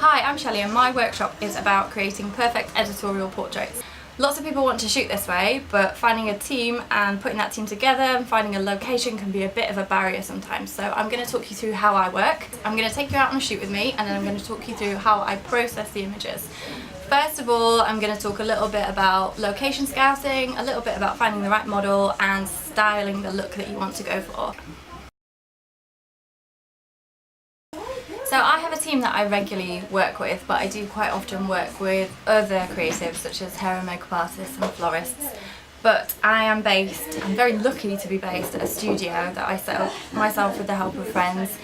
Hi, I'm Shelley and my workshop is about creating perfect editorial portraits. Lots of people want to shoot this way, but finding a team and putting that team together and finding a location can be a bit of a barrier sometimes. So I'm going to talk you through how I work. I'm going to take you out on a shoot with me and then I'm going to talk you through how I process the images. First of all, I'm going to talk a little bit about location scouting, a little bit about finding the right model and styling the look that you want to go for. So I have a team that I regularly work with, but I do quite often work with other creatives such as hair and makeup artists and florists. But I'm very lucky to be based at a studio that I set up myself with the help of friends,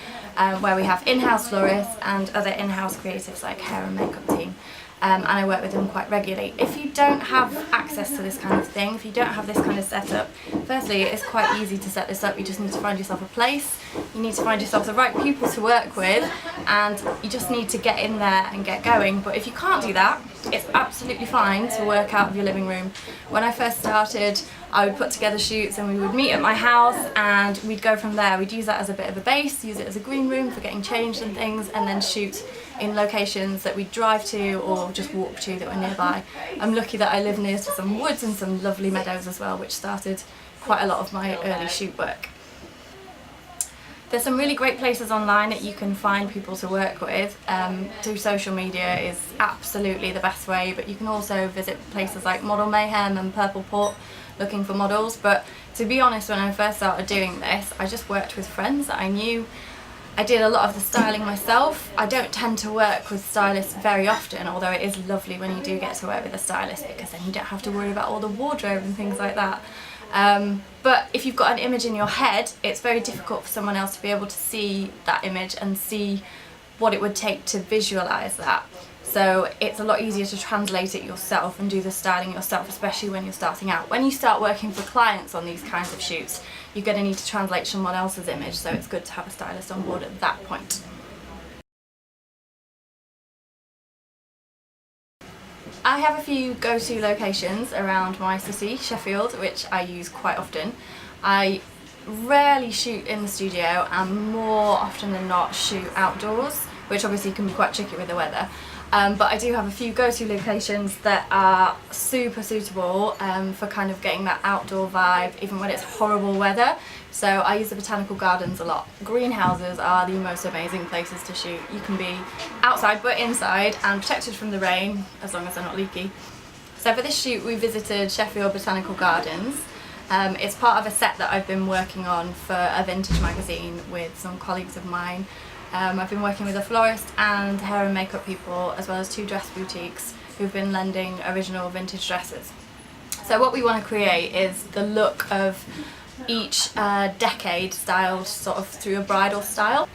where we have in-house florists and other in-house creatives like hair and makeup team. And I work with them quite regularly. If you don't have access to this kind of thing, if you don't have this kind of setup, firstly it is quite easy to set this up. You just need to find yourself a place, you need to find yourself the right people to work with, and you just need to get in there and get going. But if you can't do that, it's absolutely fine to work out of your living room. When I first started, I would put together shoots and we would meet at my house and we'd go from there. We'd use that as a bit of a base, use it as a green room for getting changed and things, and then shoot in locations that we'd drive to or just walk to that were nearby. I'm lucky that I live near to some woods and some lovely meadows as well, which started quite a lot of my early shoot work. There's some really great places online that you can find people to work with. Through social media is absolutely the best way, but you can also visit places like Model Mayhem and Purple Port looking for models. But to be honest, when I first started doing this, I just worked with friends that I knew. I did a lot of the styling myself. I don't tend to work with stylists very often, although it is lovely when you do get to work with a stylist because then you don't have to worry about all the wardrobe and things like that. But if you've got an image in your head, it's very difficult for someone else to be able to see that image and see what it would take to visualise that. So it's a lot easier to translate it yourself and do the styling yourself, especially when you're starting out. When you start working for clients on these kinds of shoots, you're going to need to translate someone else's image, so it's good to have a stylist on board at that point. I have a few go-to locations around my city, Sheffield, which I use quite often. I rarely shoot in the studio and more often than not shoot outdoors, which obviously can be quite tricky with the weather. But I do have a few go-to locations that are super suitable for kind of getting that outdoor vibe even when it's horrible weather. So I use the botanical gardens a lot. Greenhouses are the most amazing places to shoot. You can be outside but inside and protected from the rain as long as they're not leaky. So for this shoot we visited Sheffield Botanical Gardens. It's part of a set that I've been working on for a vintage magazine with some colleagues of mine. I've been working with a florist and hair and makeup people, as well as 2 dress boutiques who've been lending original vintage dresses. So what we want to create is the look of each decade styled sort of through a bridal style.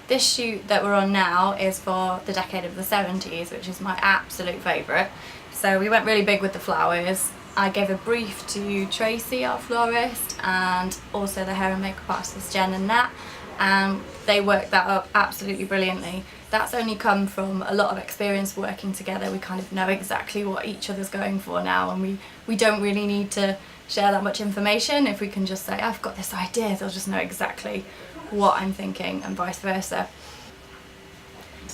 This shoot that we're on now is for the decade of the 70s, which is my absolute favourite. So we went really big with the flowers. I gave a brief to Tracy, our florist, and also the hair and makeup artists Jen and Nat, and they worked that up absolutely brilliantly. That's only come from a lot of experience working together. We kind of know exactly what each other's going for now, and we don't really need to share that much information. If we can just say, I've got this idea, they'll just know exactly what I'm thinking, and vice versa.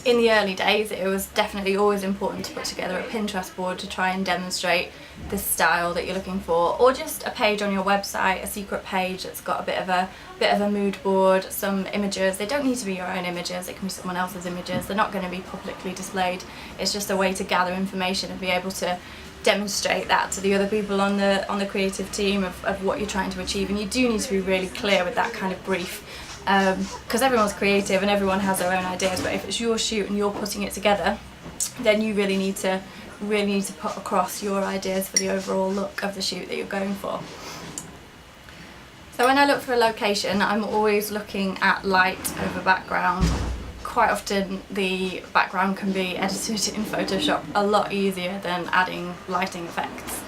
In the early days, it was definitely always important to put together a Pinterest board to try and demonstrate the style that you're looking for, or just a page on your website, a secret page that's got a bit of a mood board, some images. They don't need to be your own images, it can be someone else's images. They're not going to be publicly displayed. It's just a way to gather information and be able to demonstrate that to the other people on the creative team of what you're trying to achieve. And you do need to be really clear with that kind of brief. Because everyone's creative and everyone has their own ideas, but if it's your shoot and you're putting it together, then you really need to put across your ideas for the overall look of the shoot that you're going for. So when I look for a location, I'm always looking at light over background. Quite often the background can be edited in Photoshop a lot easier than adding lighting effects.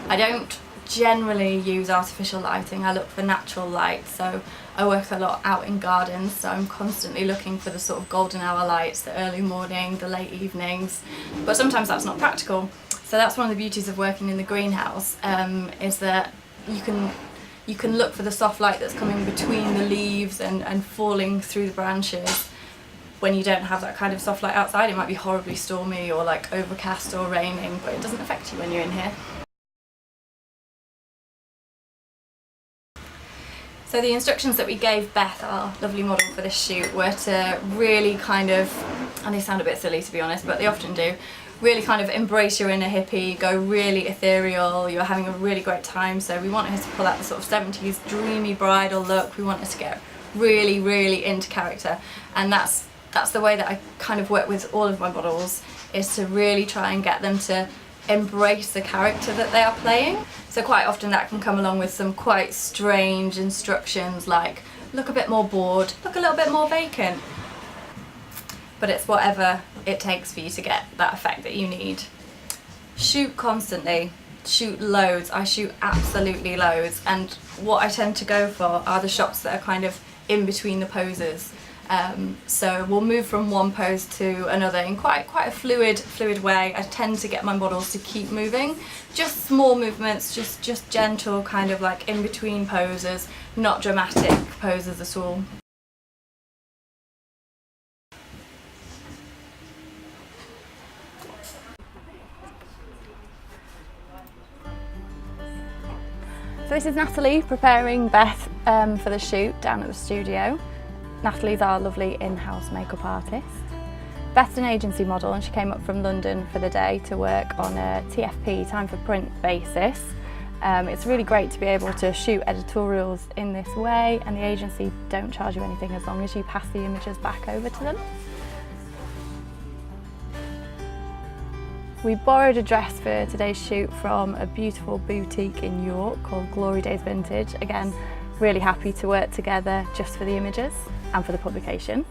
I don't generally use artificial lighting, I look for natural light. So I work a lot out in gardens, so I'm constantly looking for the sort of golden hour lights, the early morning, the late evenings, but sometimes that's not practical. So that's one of the beauties of working in the greenhouse, is that you can look for the soft light that's coming between the leaves and falling through the branches, when you don't have that kind of soft light outside. It might be horribly stormy or like overcast or raining, but it doesn't affect you when you're in here. So the instructions that we gave Beth, our lovely model for this shoot, were to really kind of, and they sound a bit silly to be honest, but they often do, really kind of embrace your inner hippie, go really ethereal, you're having a really great time. So we wanted her to pull out the sort of 70s dreamy bridal look. We want her to get really, really into character, and that's the way that I kind of work with all of my models, is to really try and get them to embrace the character that they are playing. So quite often that can come along with some quite strange instructions like look a bit more bored, look a little bit more vacant. But it's whatever it takes for you to get that effect that you need. Shoot constantly, shoot loads. I shoot absolutely loads, and what I tend to go for are the shots that are kind of in between the poses. So we'll move from one pose to another in quite a fluid way. I tend to get my models to keep moving, just small movements, just gentle kind of like in between poses, not dramatic poses at all. So this is Natalie preparing Beth for the shoot down at the studio. Natalie's our lovely in-house makeup artist. Beth's an agency model, and she came up from London for the day to work on a TFP, time for print basis. It's really great to be able to shoot editorials in this way, and the agency don't charge you anything as long as you pass the images back over to them. We borrowed a dress for today's shoot from a beautiful boutique in York called Glory Days Vintage. Again, really happy to work together just for the images and for the publication.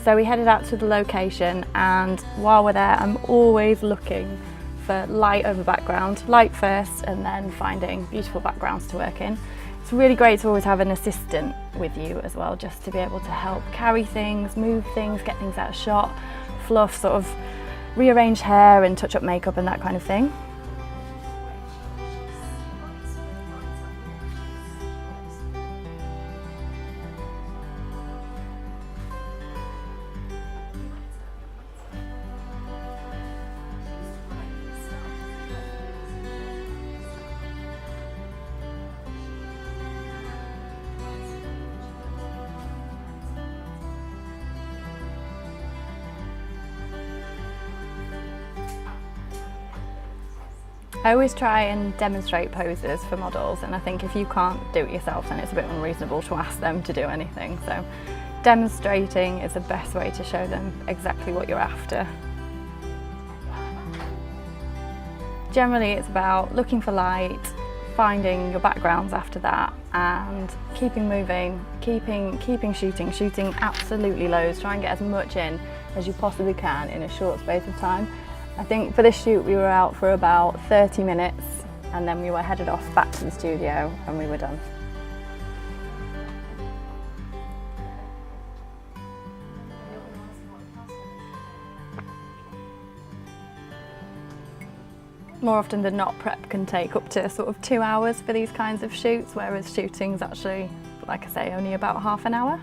So we headed out to the location, and while we're there I'm always looking for light over background, light first and then finding beautiful backgrounds to work in. It's really great to always have an assistant with you as well, just to be able to help carry things, move things, get things out of shot, fluff, sort of rearrange hair and touch up makeup and that kind of thing. I always try and demonstrate poses for models, and I think if you can't do it yourself then it's a bit unreasonable to ask them to do anything. So demonstrating is the best way to show them exactly what you're after. Generally it's about looking for light, finding your backgrounds after that, and keeping moving, keeping shooting absolutely loads. Try and get as much in as you possibly can in a short space of time. I think for this shoot we were out for about 30 minutes, and then we were headed off back to the studio and we were done. More often than not, prep can take up to sort of 2 hours for these kinds of shoots, whereas shooting's actually, like I say, only about half an hour.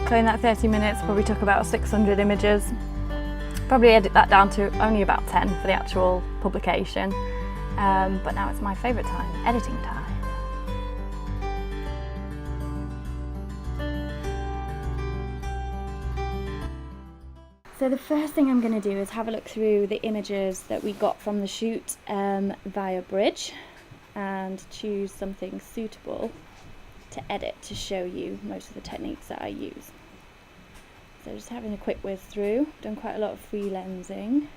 So in that 30 minutes probably took about 600 images. Probably edit that down to only about 10 for the actual publication. But now it's my favourite time, editing time. So the first thing I'm going to do is have a look through the images that we got from the shoot via Bridge, and choose something suitable to edit to show you most of the techniques that I use. So just having a quick whiz through, done quite a lot of free lensing,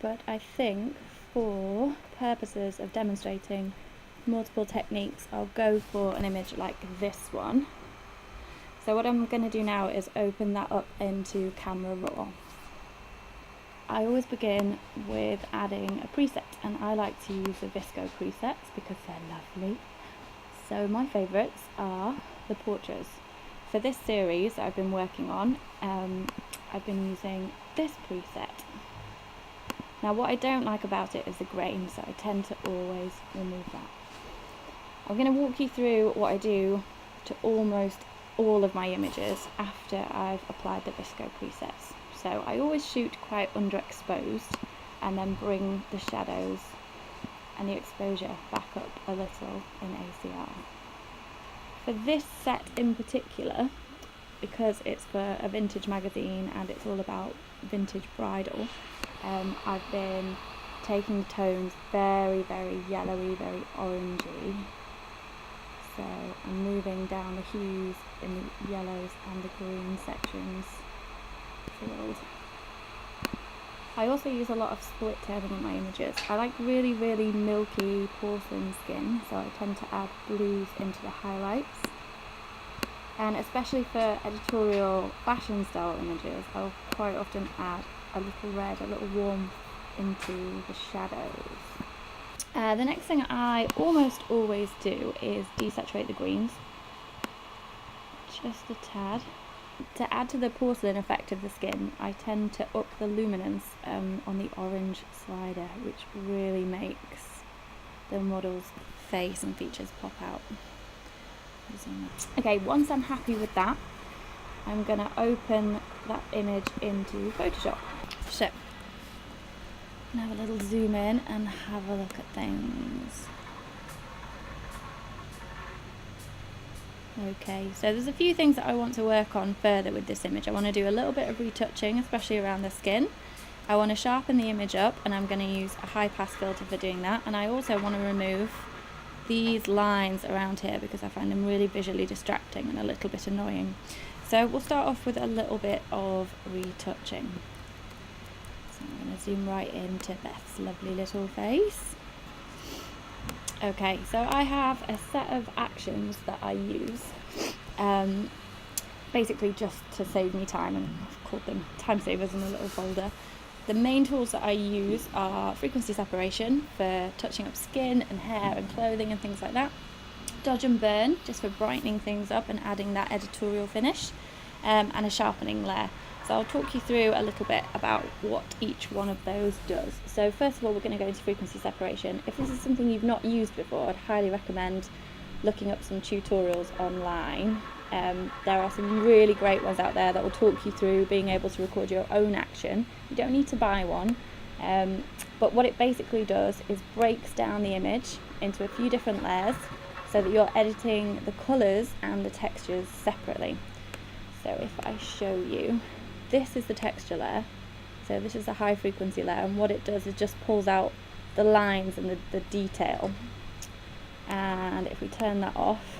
but I think for purposes of demonstrating multiple techniques I'll go for an image like this one. So what I'm going to do now is open that up into Camera Raw. I always begin with adding a preset, and I like to use the Visco presets because they're lovely. So my favourites are the portraits. For this series I've been working on, I've been using this preset. Now what I don't like about it is the grain, so I tend to always remove that. I'm going to walk you through what I do to almost all of my images after I've applied the Visco presets. So I always shoot quite underexposed and then bring the shadows and the exposure back up a little in ACR. For this set in particular, because it's for a vintage magazine and it's all about vintage bridal, I've been taking the tones very, very yellowy, very orangey. So I'm moving down the hues in the yellows and the green sections. Field. I also use a lot of split toning in my images. I like really, really milky porcelain skin, so I tend to add blues into the highlights. And especially for editorial fashion style images, I'll quite often add a little red, a little warmth into the shadows. The next thing I almost always do is desaturate the greens, just a tad. To add to the porcelain effect of the skin, I tend to up the luminance on the orange slider, which really makes the model's face and features pop out. Okay, once I'm happy with that, I'm going to open that image into Photoshop. So, have a little zoom in and have a look at things. Okay, so there's a few things that I want to work on further with this image. I want to do a little bit of retouching, especially around the skin. I want to sharpen the image up, and I'm going to use a high pass filter for doing that. And I also want to remove these lines around here because I find them really visually distracting and a little bit annoying. So we'll start off with a little bit of retouching. So I'm going to zoom right into Beth's lovely little face. Okay, so I have a set of actions that I use, basically just to save me time, and I've called them time savers in a little folder. The main tools that I use are frequency separation for touching up skin and hair and clothing and things like that. Dodge and burn, just for brightening things up and adding that editorial finish, and a sharpening layer. So I'll talk you through a little bit about what each one of those does. So first of all, we're going to go into frequency separation. If this is something you've not used before, I'd highly recommend looking up some tutorials online. There are some really great ones out there that will talk you through being able to record your own action. You don't need to buy one, but what it basically does is breaks down the image into a few different layers so that you're editing the colours and the textures separately. So if I show you, this is the texture layer, so this is a high frequency layer, and what it does is just pulls out the lines and the detail. And if we turn that off,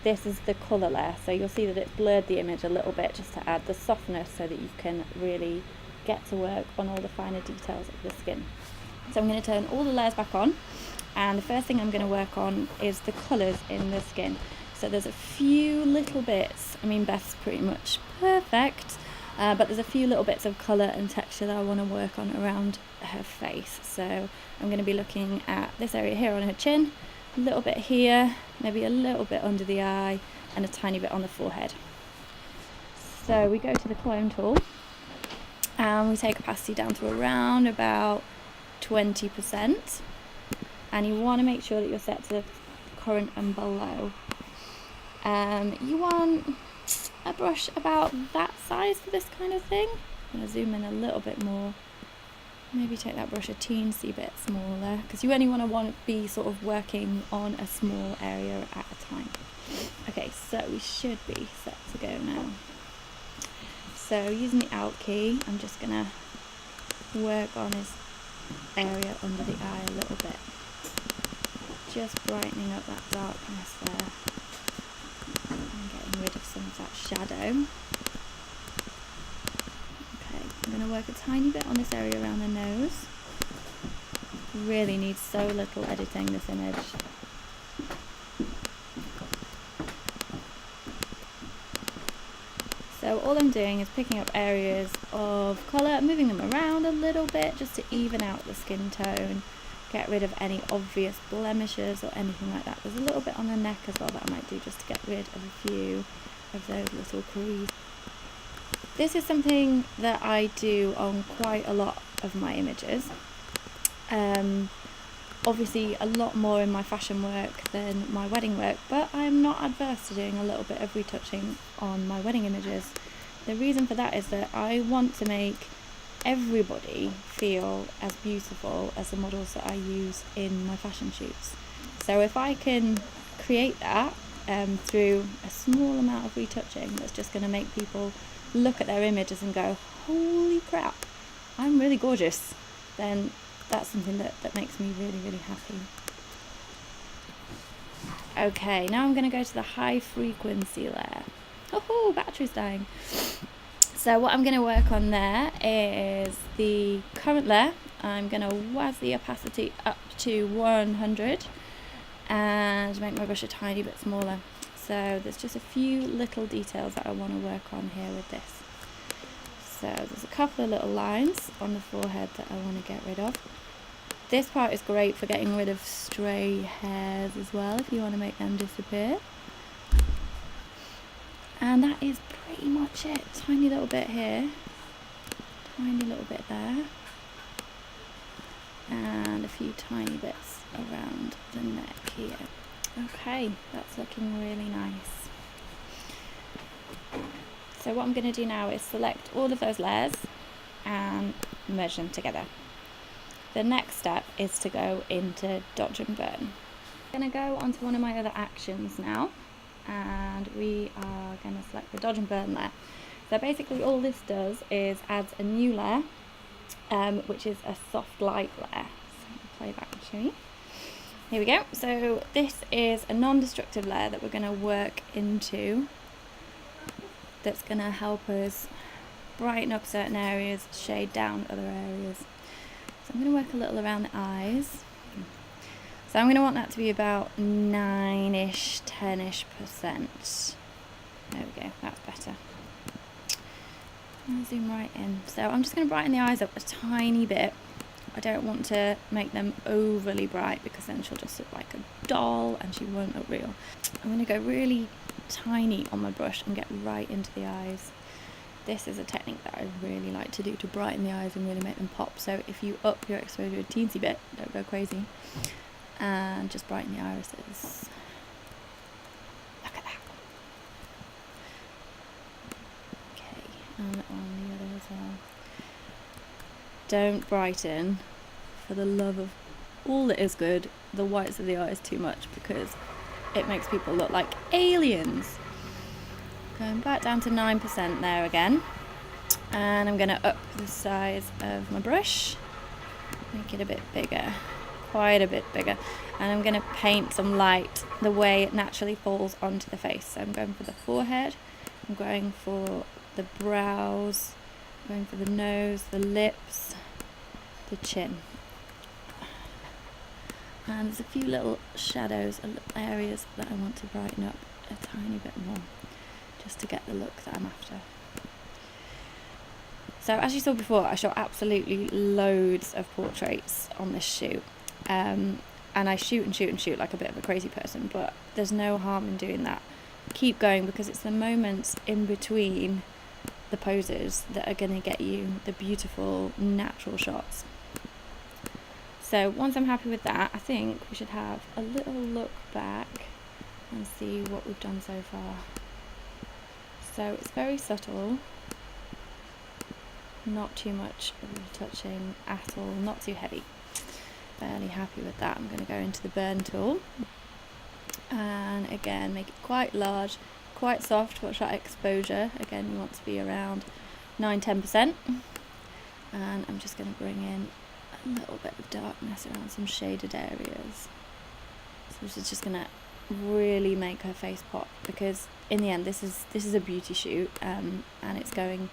this is the colour layer, so you'll see that it's blurred the image a little bit just to add the softness so that you can really get to work on all the finer details of the skin. So I'm going to turn all the layers back on, and the first thing I'm going to work on is the colours in the skin. So there's a few little bits, I mean Beth's pretty much perfect, but there's a few little bits of colour and texture that I want to work on around her face. So I'm going to be looking at this area here on her chin, a little bit here, maybe a little bit under the eye, and a tiny bit on the forehead. So we go to the clone tool, and we take opacity down to around about 20%, and you want to make sure that you're set to current and below. You want a brush about that size for this kind of thing. I'm going to zoom in a little bit more, maybe take that brush a teensy bit smaller, because you only want to be sort of working on a small area at a time. Okay, so we should be set to go now. So using the Alt key, I'm just going to work on his area under the eye a little bit, just brightening up that darkness there and getting rid of some of that shadow. Okay, I'm going to work a tiny bit on this area around the nose. Really needs so little editing, this image. So So all I'm doing is picking up areas of colour, moving them around a little bit just to even out the skin tone, get rid of any obvious blemishes or anything like that. There's a little bit on the neck as well that I might do just to get rid of a few of those little creases. This is something that I do on quite a lot of my images. Obviously a lot more in my fashion work than my wedding work, but I'm not adverse to doing a little bit of retouching on my wedding images. The reason for that is that I want to make everybody feel as beautiful as the models that I use in my fashion shoots. So if I can create that through a small amount of retouching that's just going to make people look at their images and go, holy crap, I'm really gorgeous, then that's something that makes me really, really happy. Okay, now I'm going to go to the high frequency layer. Oh, battery's dying. So what I'm going to work on there is the current layer. I'm going to waz the opacity up to 100 and make my brush a tiny bit smaller. So there's just a few little details that I want to work on here with this. So there's a couple of little lines on the forehead that I want to get rid of. This part is great for getting rid of stray hairs as well, if you want to make them disappear. And that is pretty much it. Tiny little bit here, tiny little bit there, and a few tiny bits around the neck here. Okay, that's looking really nice. So what I'm going to do now is select all of those layers and merge them together. The next step is to go into dodge and burn. I'm going to go onto one of my other actions now, and we are going to select the dodge and burn layer. So basically all this does is adds a new layer, which is a soft light layer. So I'll play back and show you. Here we go. So this is a non-destructive layer that we're going to work into, that's going to help us brighten up certain areas, shade down other areas. So I'm going to work a little around the eyes. So I'm going to want that to be about 9-ish, 10-ish%. There we go, that's better. I'll zoom right in. So I'm just going to brighten the eyes up a tiny bit. I don't want to make them overly bright because then she'll just look like a doll and she won't look real. I'm going to go really tiny on my brush and get right into the eyes. This is a technique that I really like to do to brighten the eyes and really make them pop. So if you up your exposure a teensy bit, don't go crazy, and just brighten the irises. Look at that. Okay, and on the other as well. Don't brighten, for the love of all that is good, the whites of the eyes too much, because it makes people look like aliens. Going back down to 9% there again, and I'm going to up the size of my brush, make it a bit bigger, quite a bit bigger, and I'm going to paint some light the way it naturally falls onto the face. So I'm going for the forehead, I'm going for the brows, I'm going for the nose, the lips, the chin, and there's a few little shadows and areas that I want to brighten up a tiny bit more, just to get the look that I'm after. So as you saw before, I shot absolutely loads of portraits on this shoot, and I shoot and shoot and shoot like a bit of a crazy person, but there's no harm in doing that. Keep going, because it's the moments in between the poses that are going to get you the beautiful natural shots. So once I'm happy with that, I think we should have a little look back and see what we've done so far. So it's very subtle, not too much retouching at all, not too heavy. Fairly happy with that. I'm going to go into the burn tool and again make it quite large, quite soft. Watch that exposure. Again, you want to be around 9-10%, and I'm just going to bring in a little bit of darkness around some shaded areas. So this is just going to really make her face pop, because in the end this is a beauty shoot, and it's going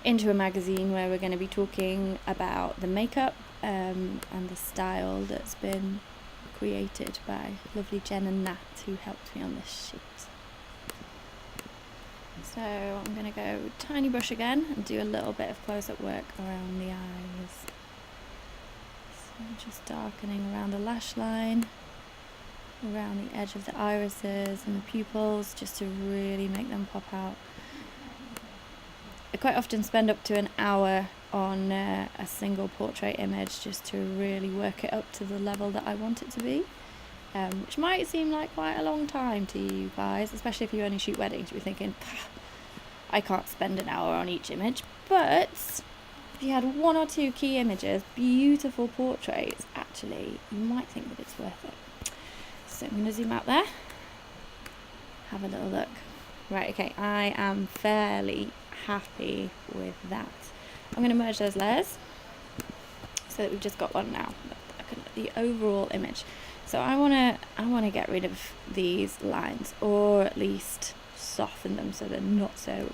into a magazine where we're going to be talking about the makeup and the style that's been created by lovely Jen and Nat, who helped me on this shoot. So I'm going to go tiny brush again and do a little bit of close-up work around the eyes. So just darkening around the lash line, around the edge of the irises and the pupils, just to really make them pop out. I quite often spend up to an hour on a single portrait image just to really work it up to the level that I want it to be, which might seem like quite a long time to you guys, especially if you only shoot weddings. You're thinking, I can't spend an hour on each image, but if you had one or two key images, beautiful portraits, actually, you might think that it's worth it. So I'm going to zoom out there, have a little look. Right, okay, I am fairly happy with that. I'm going to merge those layers so that we've just got one now. Look at the overall image. So I want to get rid of these lines, or at least soften them so they're not so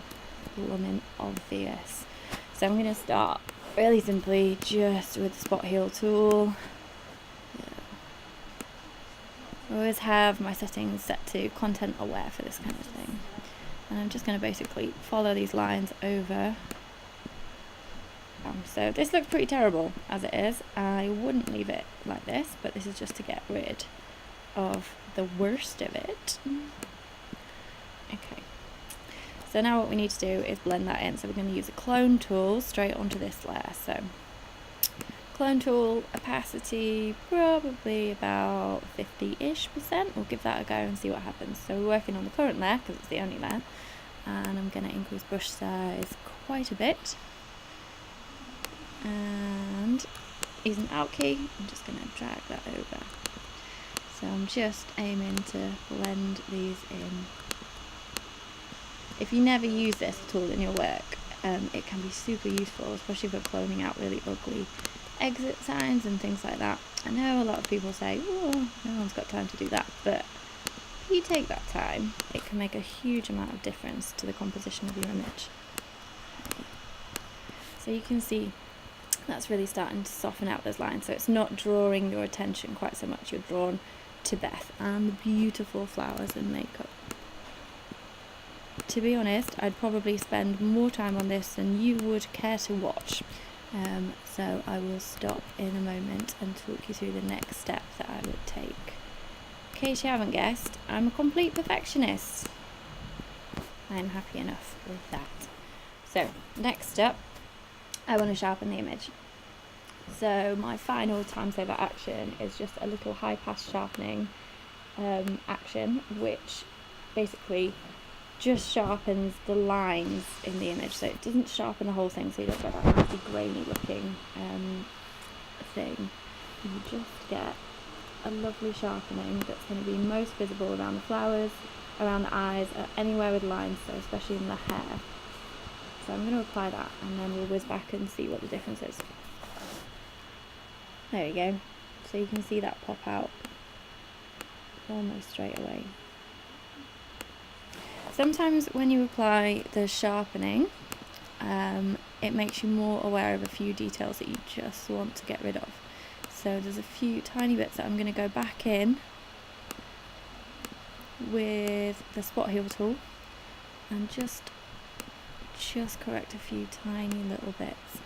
blooming obvious. So I'm going to start really simply just with the spot heal tool. I always have my settings set to content aware for this kind of thing. And I'm just going to basically follow these lines over. So this looks pretty terrible as it is. I wouldn't leave it like this, but this is just to get rid of the worst of it. Okay. So now what we need to do is blend that in. So we're going to use a clone tool straight onto this layer. So clone tool, opacity, probably about 50-ish%. We'll give that a go and see what happens. So we're working on the current layer because it's the only layer. And I'm going to increase brush size quite a bit. And using Alt key, I'm just going to drag that over. So I'm just aiming to blend these in. If you never use this tool in your work, it can be super useful, especially for cloning out really ugly exit signs and things like that. I know a lot of people say, oh, no one's got time to do that, but if you take that time, it can make a huge amount of difference to the composition of your image. So you can see that's really starting to soften out those lines, so it's not drawing your attention quite so much. You're drawn to Beth and the beautiful flowers and makeup. To be honest, I'd probably spend more time on this than you would care to watch. So I will stop in a moment and talk you through the next step that I would take. In case you haven't guessed, I'm a complete perfectionist. I'm happy enough with that. So next up, I want to sharpen the image. So my final time saver action is just a little high pass sharpening action, which basically just sharpens the lines in the image, so it doesn't sharpen the whole thing, so you don't get that nasty grainy looking thing. You just get a lovely sharpening that's going to be most visible around the flowers, around the eyes, anywhere with lines, so especially in the hair. So I'm going to apply that and then we'll whiz back and see what the difference is. There we go. So you can see that pop out almost straight away. Sometimes when you apply the sharpening, it makes you more aware of a few details that you just want to get rid of. So there's a few tiny bits that I'm going to go back in with the spot heal tool and just correct a few tiny little bits.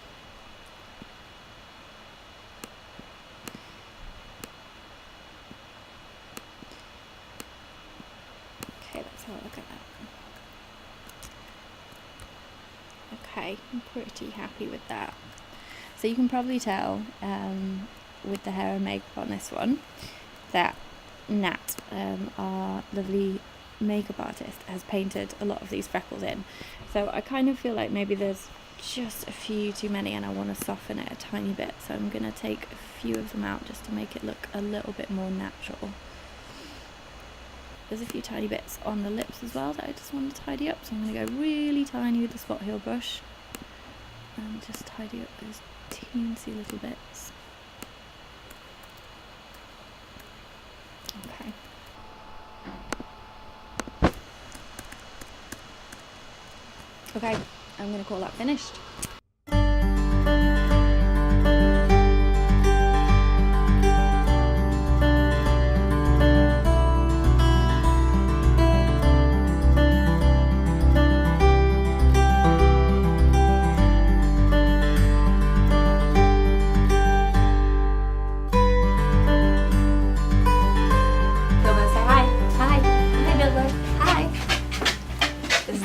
Okay, let's have a look at that. Okay, I'm pretty happy with that. So you can probably tell with the hair and makeup on this one that Nat, our lovely makeup artist, has painted a lot of these freckles in. So I kind of feel like maybe there's just a few too many and I want to soften it a tiny bit. So I'm going to take a few of them out just to make it look a little bit more natural. There's a few tiny bits on the lips as well that I just want to tidy up. So I'm going to go really tiny with the spot heal brush and just tidy up those teensy little bits. Okay. Okay, I'm going to call that finished.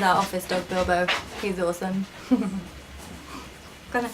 our office dog Bilbo. He's awesome. Gonna.